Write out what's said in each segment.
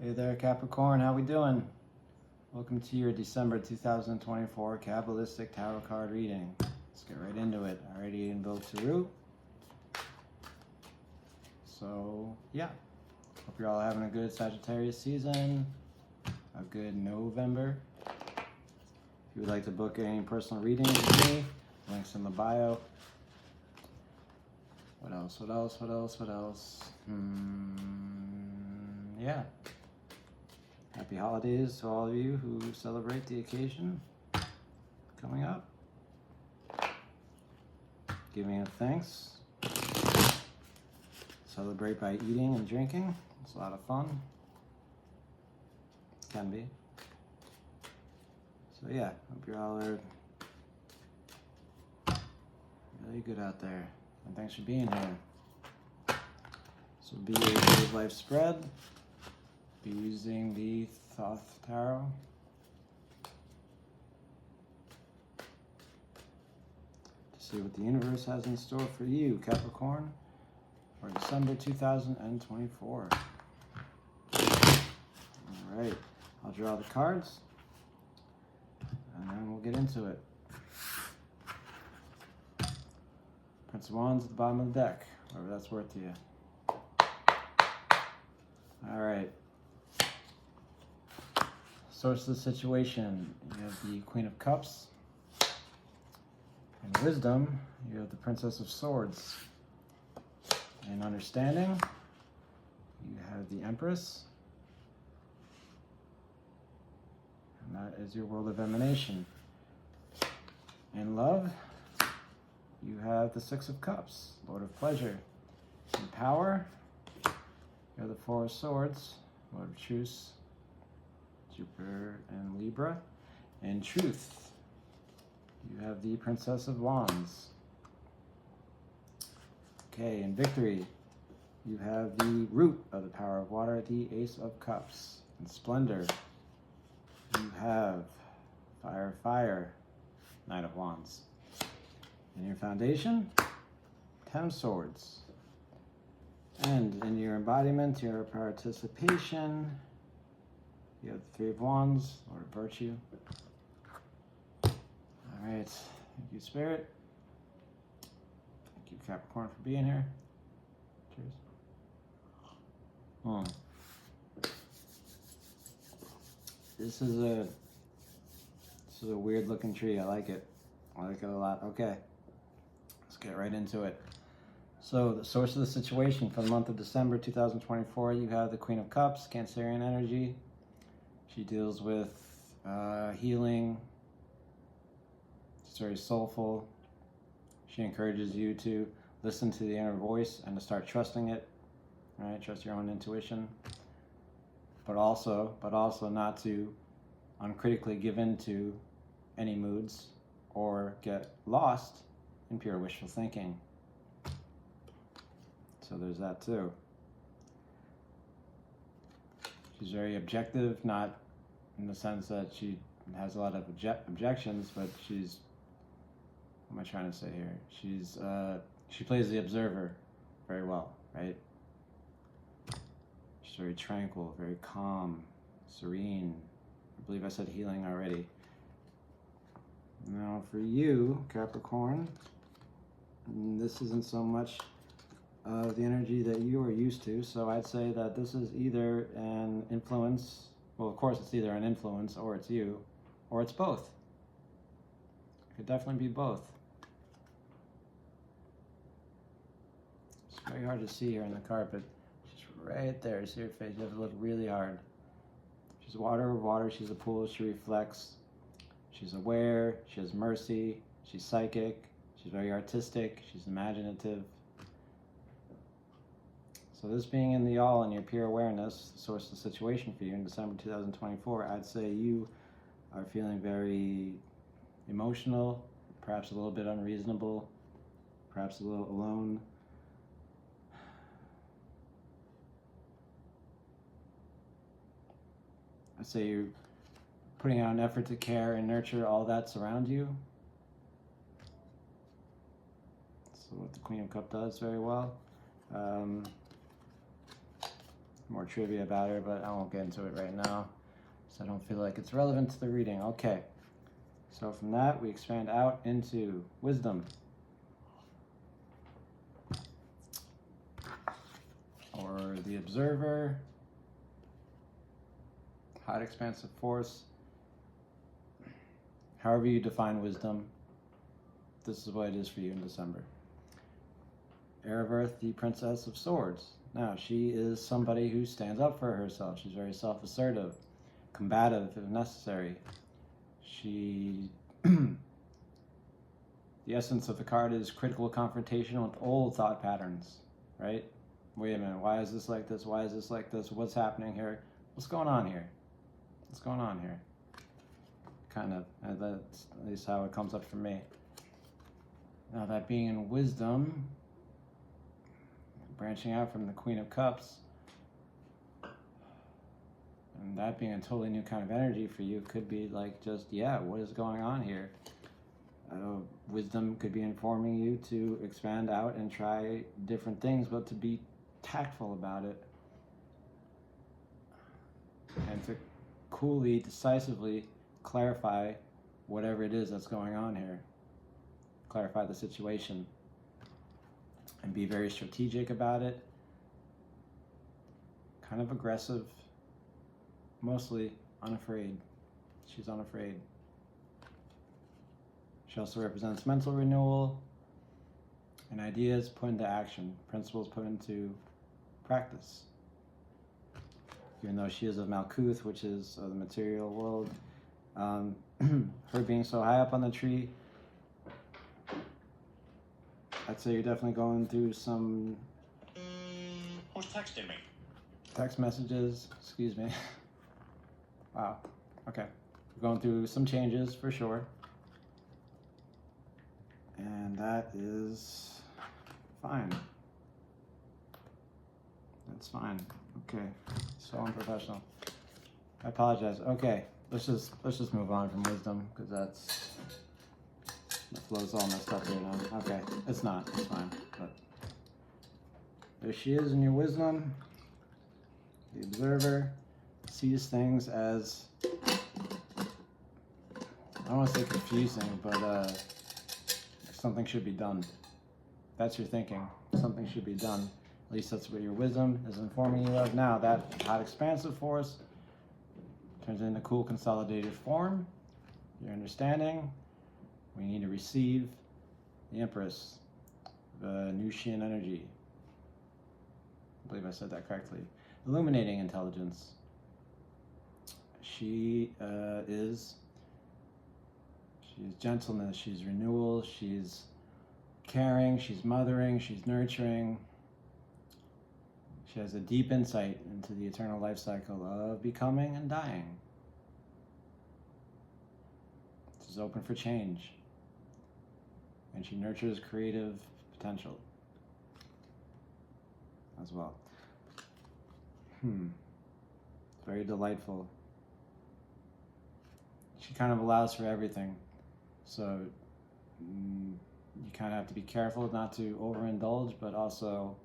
Hey there, Capricorn. How we doing? Welcome to your December 2024 Kabbalistic Tarot card reading. Let's get right into it. I already invoked Taru. So, yeah. Hope you're all having a good Sagittarius season. A good November. If you would like to book any personal readings with me, links in the bio. What else? Yeah. Happy holidays to all of you who celebrate the occasion coming up. Giving of thanks. Celebrate by eating and drinking. It's a lot of fun. Can be. So yeah, hope you all are really good out there. And thanks for being here. So be a Live Life spread. Be using the Thoth Tarot. To see what the universe has in store for you, Capricorn, for December 2024. Alright, I'll draw the cards, and then we'll get into it. Prince of Wands at the bottom of the deck, whatever that's worth to you. Alright. Source of the situation, you have the Queen of Cups. In wisdom, you have the Princess of Swords. In understanding, you have the Empress. And that is your world of emanation. In love, you have the Six of Cups, Lord of Pleasure. In power, you have the Four of Swords, Lord of Truce, Jupiter and Libra. In truth, you have the Princess of Wands. Okay, in victory, you have the root of the power of water, the Ace of Cups. In splendor, you have fire, Knight of Wands. In your foundation, 10 of Swords. And in your embodiment, your participation, you have the Three of Wands, Lord of Virtue. Alright, thank you, Spirit. Thank you, Capricorn, for being here. Cheers. This is a weird looking tree. I like it. I like it a lot. Okay, let's get right into it. So the source of the situation for the month of December 2024, you have the Queen of Cups, Cancerian energy. She deals with healing. She's very soulful. She encourages you to listen to the inner voice and to start trusting it. Right? Trust your own intuition. But also not to uncritically give in to any moods or get lost in pure wishful thinking. So there's that too. She's very objective, not in the sense that she has a lot of objections, but she's, what am I trying to say here? She plays the observer very well, right? She's very tranquil, very calm, serene. I believe I said healing already. Now for you, Capricorn, this isn't so much of the energy that you are used to, so I'd say that this is either an influence. Well, of course, it's either an influence, or it's you, or it's both. It could definitely be both. It's very hard to see here in the carpet. She's right there. See her face? You have to look really hard. She's water. She's a pool. She reflects. She's aware. She has mercy. She's psychic. She's very artistic. She's imaginative. So this being in the all and your pure awareness, the source of the situation for you in December 2024, I'd say you are feeling very emotional, perhaps a little bit unreasonable, perhaps a little alone. I'd say you're putting out an effort to care and nurture all that's around you. That's what the Queen of Cups does very well. more trivia about her, but I won't get into it right now, so I don't feel like it's relevant to the reading. Okay, so from that we expand out into wisdom, or the observer, hot expansive force. However you define wisdom, this is what it is for you in December. Heir of Earth, the Princess of Swords. Now, she is somebody who stands up for herself. She's very self-assertive, combative if necessary. The essence of the card is critical confrontation with old thought patterns, right? Wait a minute, why is this like this? Why is this like this? What's happening here? What's going on here? What's going on here? Kind of, and that's at least how it comes up for me. Now, that being in wisdom, branching out from the Queen of Cups, and that being a totally new kind of energy for you, could be like just, yeah, what is going on here? Wisdom could be informing you to expand out and try different things, but to be tactful about it. And to coolly, decisively clarify whatever it is that's going on here. Clarify the situation. And be very strategic about it. Kind of aggressive. Mostly unafraid. She's unafraid. She also represents mental renewal and ideas put into action, principles put into practice. Even though she is of Malkuth, which is of the material world, her being so high up on the tree, I'd say you're definitely going through some... Who's texting me? Text messages, excuse me. Wow, okay. We're going through some changes for sure. And that is fine. That's fine. Okay, so unprofessional. I apologize. Okay, let's just move on from wisdom, because the flow's all messed up here now. Okay, it's not. It's fine. But there she is in your wisdom. The observer sees things as, I don't want to say confusing, but something should be done. That's your thinking. Something should be done. At least that's what your wisdom is informing you of. Now, that hot expansive force turns into cool consolidated form. Your understanding. We need to receive the Empress, the Nushian energy. I believe I said that correctly. Illuminating intelligence. She's gentleness, she's renewal, she's caring, she's mothering, she's nurturing. She has a deep insight into the eternal life cycle of becoming and dying. She's open for change. And she nurtures creative potential as well. Very delightful. She kind of allows for everything. So you kind of have to be careful not to overindulge, but also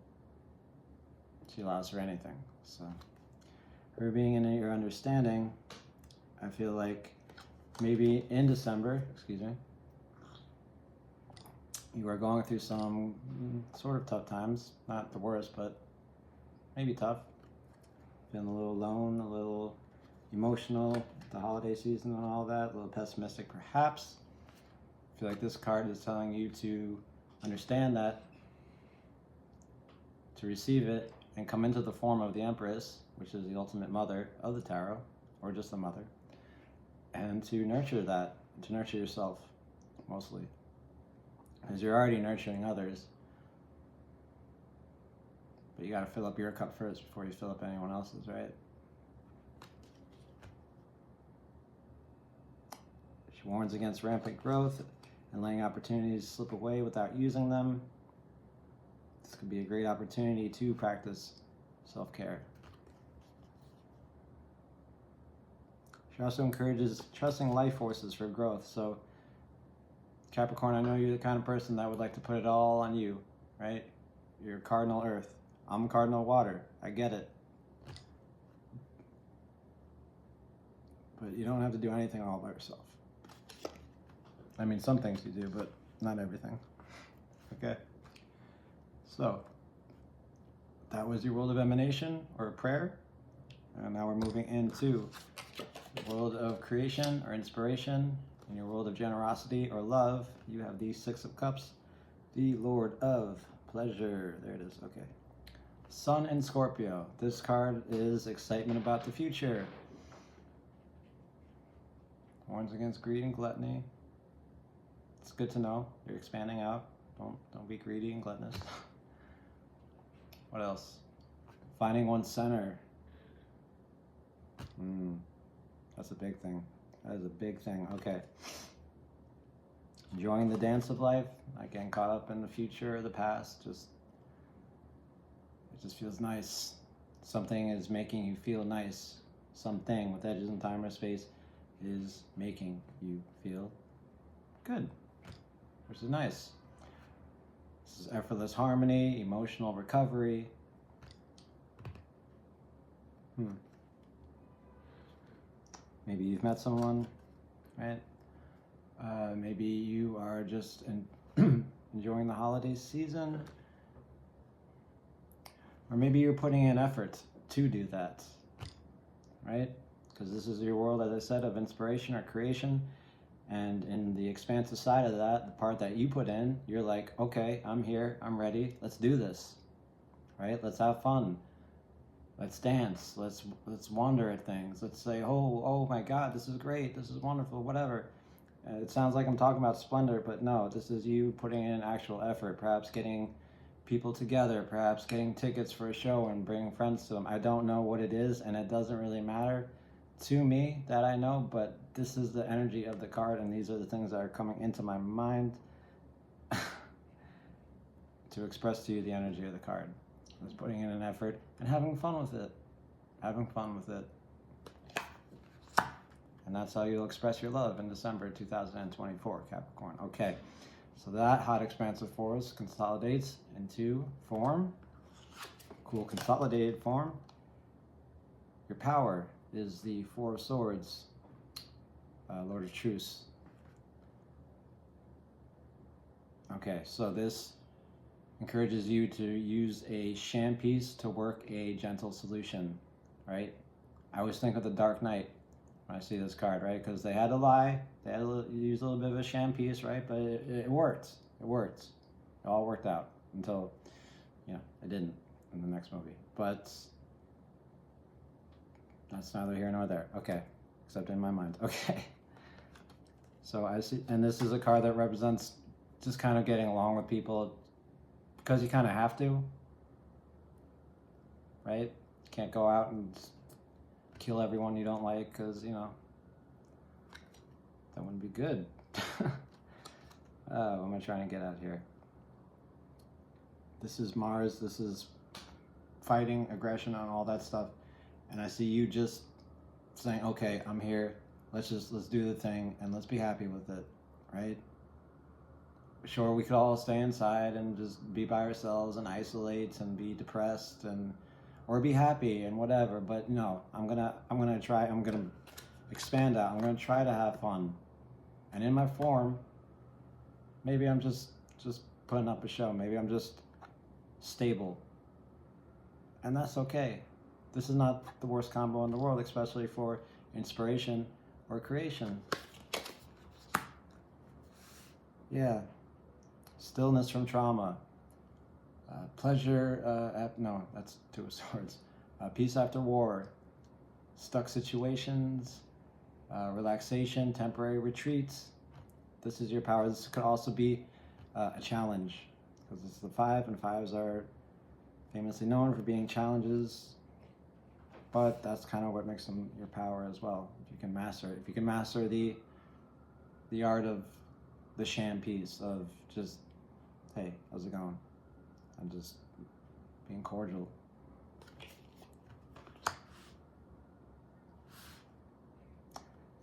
she allows for anything. So her being in your understanding, I feel like maybe in December, you are going through some sort of tough times. Not the worst, but maybe tough. Feeling a little alone, a little emotional, the holiday season and all that, a little pessimistic perhaps. I feel like this card is telling you to understand that, to receive it, and come into the form of the Empress, which is the ultimate mother of the tarot, or just the mother, and to nurture that, to nurture yourself, mostly. Because you're already nurturing others. But you gotta fill up your cup first before you fill up anyone else's, right? She warns against rampant growth and letting opportunities slip away without using them. This could be a great opportunity to practice self-care. She also encourages trusting life forces for growth. So, Capricorn, I know you're the kind of person that would like to put it all on you, right? You're cardinal earth. I'm cardinal water. I get it. but you don't have to do anything all by yourself. I mean, some things you do, but not everything. Okay? So, that was your world of emanation or prayer. And now we're moving into the world of creation or inspiration. In your world of generosity or love, you have the Six of Cups, the Lord of Pleasure. There it is. Okay. Sun in Scorpio. This card is excitement about the future. Warns against greed and gluttony. It's good to know. You're expanding out. Don't be greedy and gluttonous. What else? Finding one's center. That's a big thing. That is a big thing. Okay. Enjoying the dance of life, not getting caught up in the future or the past. It just feels nice. Something is making you feel nice. Something with edges in time or space is making you feel good, which is nice. This is effortless harmony, emotional recovery. Maybe you've met someone, right? Maybe you are just enjoying the holiday season. Or maybe you're putting in effort to do that, right? Because this is your world, as I said, of inspiration or creation. And in the expansive side of that, the part that you put in, you're like, okay, I'm here, I'm ready, let's do this, right? Let's have fun. Let's dance. Let's wonder at things. Let's say, oh my God, this is great. This is wonderful. Whatever. It sounds like I'm talking about splendor, but no, this is you putting in actual effort. Perhaps getting people together. Perhaps getting tickets for a show and bringing friends to them. I don't know what it is, and it doesn't really matter to me that I know. But this is the energy of the card, and these are the things that are coming into my mind to express to you the energy of the card. Is putting in an effort and having fun with it. Having fun with it. And that's how you'll express your love in December 2024, Capricorn. Okay, so that hot expansive force consolidates into form. Cool consolidated form. Your power is the Four of Swords, Lord of Truce. Okay, so this encourages you to use a sham piece to work a gentle solution, right? I always think of the Dark Knight when I see this card, right? Because they had to lie, they had to use a little bit of a sham piece, right? But it worked. It worked. It all worked out until, it didn't in the next movie. But that's neither here nor there. Okay, except in my mind. Okay. So I see, and this is a card that represents just kind of getting along with people. Because you kind of have to, right? You can't go out and kill everyone you don't like because, that wouldn't be good. What am I trying to get at here? This is Mars. This is fighting, aggression, and all that stuff. And I see you just saying, okay, I'm here. Let's do the thing and let's be happy with it, right? Sure, we could all stay inside and just be by ourselves and isolate and be depressed or be happy and whatever. But no, I'm gonna expand out. I'm gonna try to have fun. And in my form, maybe I'm just putting up a show. Maybe I'm just stable. And that's okay. This is not the worst combo in the world, especially for inspiration or creation. Yeah. Stillness from trauma. Pleasure, no, that's Two of Swords. Peace after war. Stuck situations. Relaxation, temporary retreats. This is your power. This could also be a challenge, because it's the 5, and 5s are famously known for being challenges, but that's kind of what makes them your power as well. If you can master it. If you can master the art of the sham piece of just, hey, how's it going? I'm just being cordial.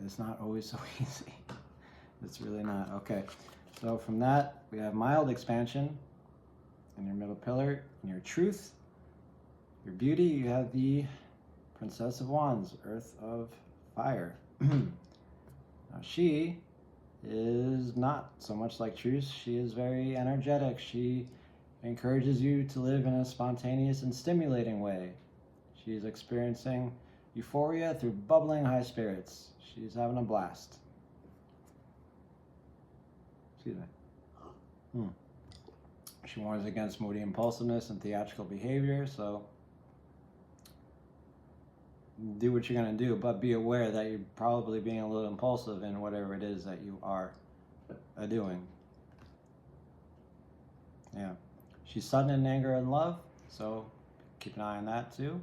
It's not always so easy. It's really not. Okay, so from that, we have mild expansion in your middle pillar. In your truth, your beauty, you have the Princess of Wands, Earth of fire. Now, she is not so much like truth. She is very energetic. She encourages you to live in a spontaneous and stimulating way. She's experiencing euphoria through bubbling high spirits. She's having a blast. Excuse me. She warns against moody impulsiveness and theatrical behavior, so do what you're going to do, but be aware that you're probably being a little impulsive in whatever it is that you are doing. Yeah. She's sudden in anger and love, so keep an eye on that too.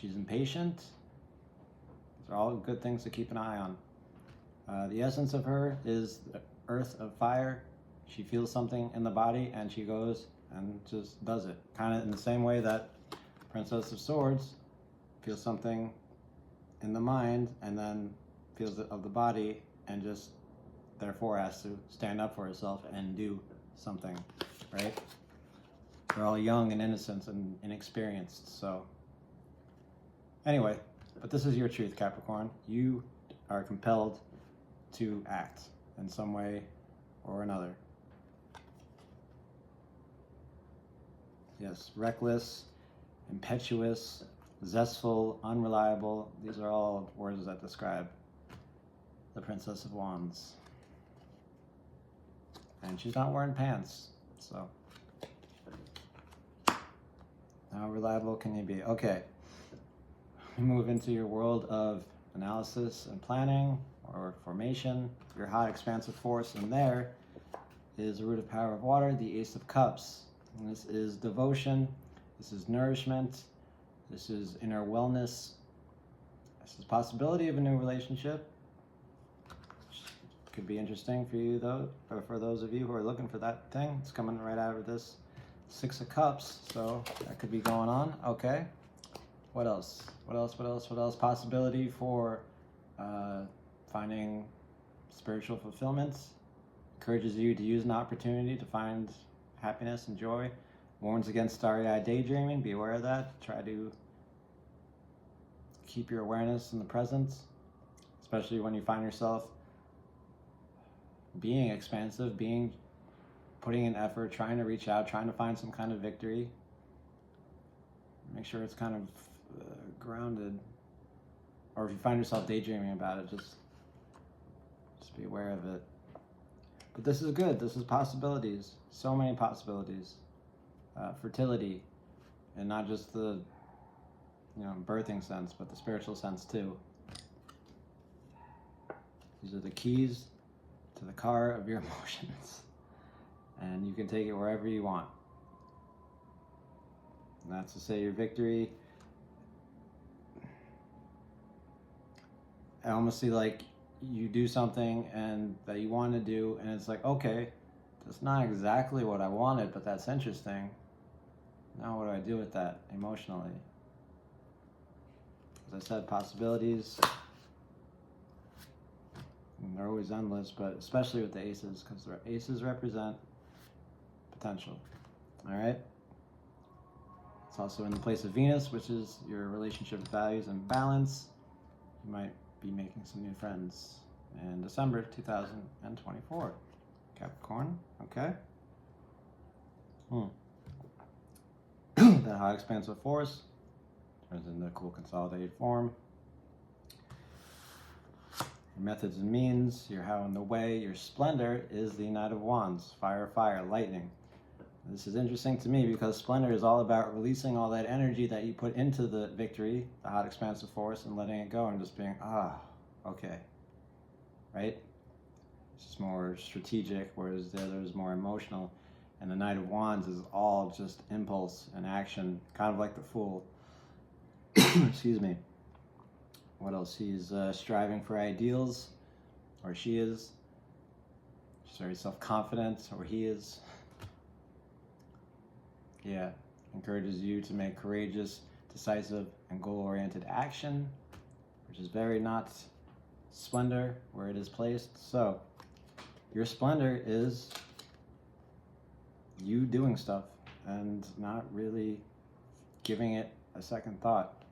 She's impatient. These are all good things to keep an eye on. The essence of her is the earth of fire. She feels something in the body and she goes and just does it. Kind of in the same way that Princess of Swords feels something in the mind and then feels it of the body and just therefore has to stand up for herself and do something, right? They're all young and innocent and inexperienced, so anyway, but this is your truth, Capricorn. You are compelled to act in some way or another. Yes, reckless, impetuous, zestful, unreliable. These are all words that describe the Princess of Wands. And she's not wearing pants, so how reliable can you be? Okay, we move into your world of analysis and planning or formation, your high expansive force, and there is the root of power of water, the Ace of Cups. And this is devotion, this is nourishment, this is inner wellness, this is possibility of a new relationship. Could be interesting for you though, or for those of you who are looking for that thing. It's coming right out of this Six of Cups, so that could be going on. Okay, what else? What else? Possibility for finding spiritual fulfillment. Encourages you to use an opportunity to find happiness and joy. Warns against starry-eyed daydreaming. Be aware of that. Try to keep your awareness in the present, especially when you find yourself being expansive, putting in effort, trying to reach out, trying to find some kind of victory. Make sure it's kind of grounded. Or if you find yourself daydreaming about it, just be aware of it. But this is good. This is possibilities. So many possibilities. Fertility, and not just the birthing sense, but the spiritual sense too. These are the keys to the car of your emotions, and you can take it wherever you want. And that's to say your victory. I almost see like you do something and that you want to do, and it's like, okay, that's not exactly what I wanted, but that's interesting. Now what do I do with that emotionally? As I said, possibilities, and they're always endless, but especially with the aces, because the aces represent potential. All right? It's also in the place of Venus, which is your relationship values and balance. You might be making some new friends in December 2024. Capricorn, okay? That high expansive force turns into a cool consolidated form. Your methods and means, your how and the way, your splendor is the Knight of Wands, fire, lightning. This is interesting to me because splendor is all about releasing all that energy that you put into the victory, the hot expansive force, and letting it go and just being, okay, right? It's just more strategic, whereas the other is more emotional. And the Knight of Wands is all just impulse and action, kind of like the Fool. Excuse me. What else? He's striving for ideals, or she is. She's very self-confident, or he is. Yeah, encourages you to make courageous, decisive, and goal-oriented action, which is very not splendor where it is placed. So, your splendor is you doing stuff and not really giving it a second thought.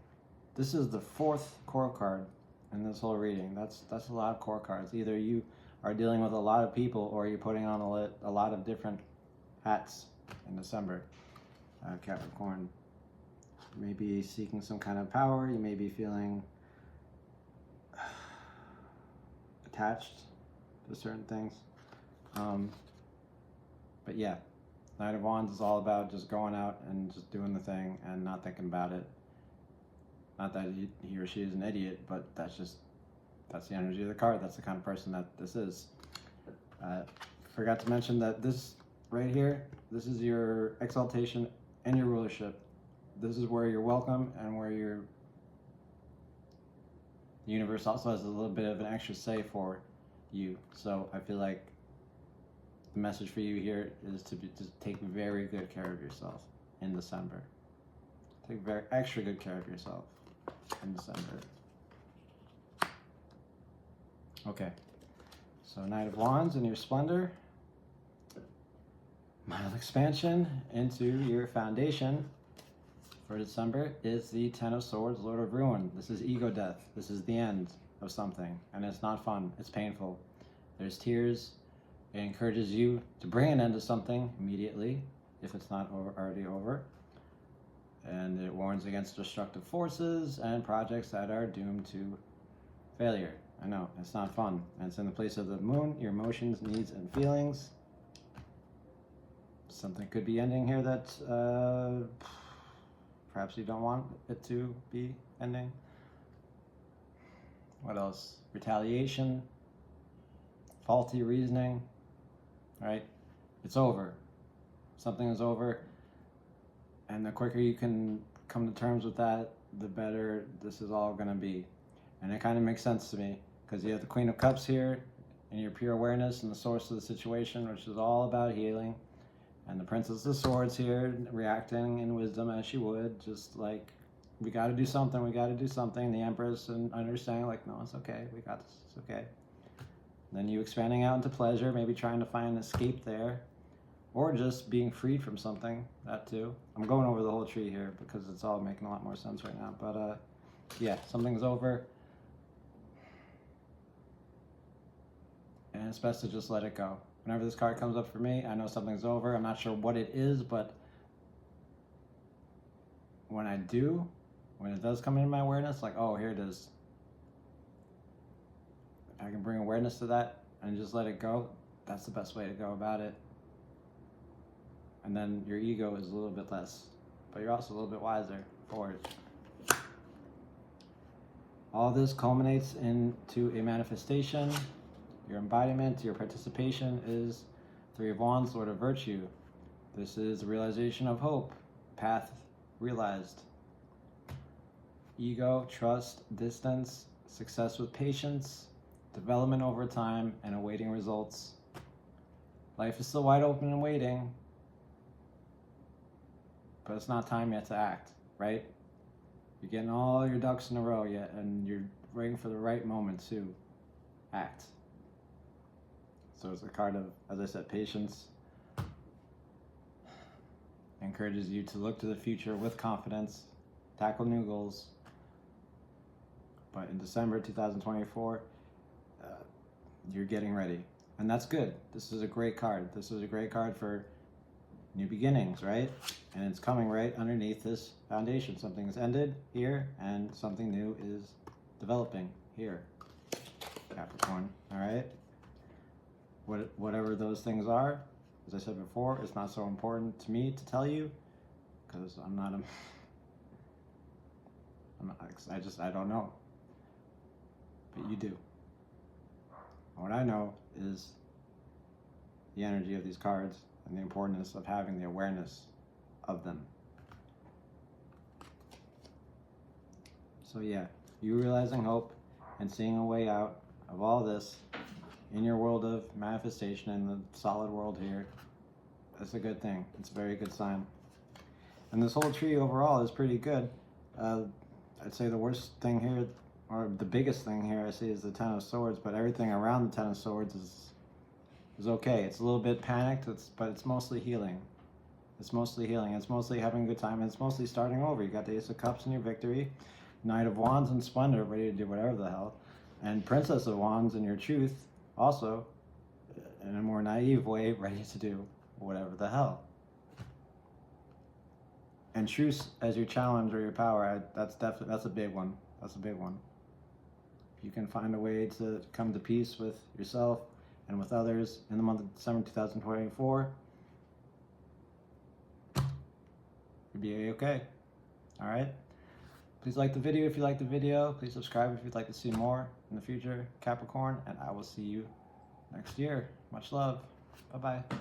This is the fourth coral card in this whole reading. That's a lot of core cards. Either you are dealing with a lot of people, or you're putting on a lot of different hats in December. Capricorn, you may be seeking some kind of power. You may be feeling attached to certain things. But yeah, Knight of Wands is all about just going out and just doing the thing and not thinking about it. Not that he or she is an idiot, but that's the energy of the card. That's the kind of person that this is. Forgot to mention that this right here, this is your exaltation and your rulership. This is where you're welcome and where the universe also has a little bit of an extra say for you. So I feel like the message for you here is to take very good care of yourself in December. Take very extra good care of yourself in December. Okay, so Knight of Wands in your splendor. Mild expansion into your foundation for December is the Ten of Swords, Lord of Ruin. This is ego death. This is the end of something, and it's not fun. It's painful. There's tears. It encourages you to bring an end to something immediately, if it's not already over. And it warns against destructive forces and projects that are doomed to failure. I know, it's not fun. And it's in the place of the moon, your emotions, needs, and feelings. Something could be ending here that perhaps you don't want it to be ending. What else? Retaliation, faulty reasoning, right? It's over. Something is over. And the quicker you can come to terms with that, the better this is all going to be. And it kind of makes sense to me, because you have the Queen of Cups here, and your pure awareness and the source of the situation, which is all about healing. And the Princess of Swords here, reacting in wisdom as she would, just like, we got to do something, we got to do something. The Empress and understanding, like, no, it's okay, we got this, it's okay. And then you expanding out into pleasure, maybe trying to find an escape there, or just being freed from something, that too. I'm going over the whole tree here because it's all making a lot more sense right now. But yeah, something's over. And it's best to just let it go. Whenever this card comes up for me, I know something's over. I'm not sure what it is, but when it does come into my awareness, like, oh, here it is. If I can bring awareness to that and just let it go, that's the best way to go about it. And then your ego is a little bit less, but you're also a little bit wiser for it. All this culminates into a manifestation. Your embodiment, your participation is Three of Wands, Lord of Virtue. This is the realization of hope, path realized. Ego, trust, distance, success with patience, development over time, and awaiting results. Life is still wide open and waiting, but it's not time yet to act, right? You're getting all your ducks in a row yet, and you're waiting for the right moment to act. So it's a card of, as I said, patience. Encourages you to look to the future with confidence, tackle new goals. But in December 2024, you're getting ready. And that's good. This is a great card. This is a great card for new beginnings, right? And it's coming right underneath this foundation. Something has ended here, and something new is developing here, Capricorn, all right? Whatever those things are, as I said before, it's not so important to me to tell you, because I don't know. But you do. And what I know is the energy of these cards and the importance of having the awareness of them. So yeah, you realizing hope and seeing a way out of all this in your world of manifestation, in the solid world here, that's a good thing. It's a very good sign. And this whole tree overall is pretty good. I'd say the worst thing here, or the biggest thing here I see, is the Ten of Swords, but everything around the Ten of Swords is okay. It's a little bit panicked, but it's mostly healing. It's mostly healing. It's mostly having a good time, and it's mostly starting over. You got the Ace of Cups in your victory. Knight of Wands and Splendor, ready to do whatever the hell. And Princess of Wands in your Truth, also, in a more naive way, ready to do whatever the hell. And Truce as your challenge or your power, that's a big one. That's a big one. If you can find a way to come to peace with yourself and with others in the month of December 2024, you'll be okay. All right? Please like the video if you like the video. Please subscribe if you'd like to see more in the future, Capricorn, and I will see you next year. Much love. Bye-bye.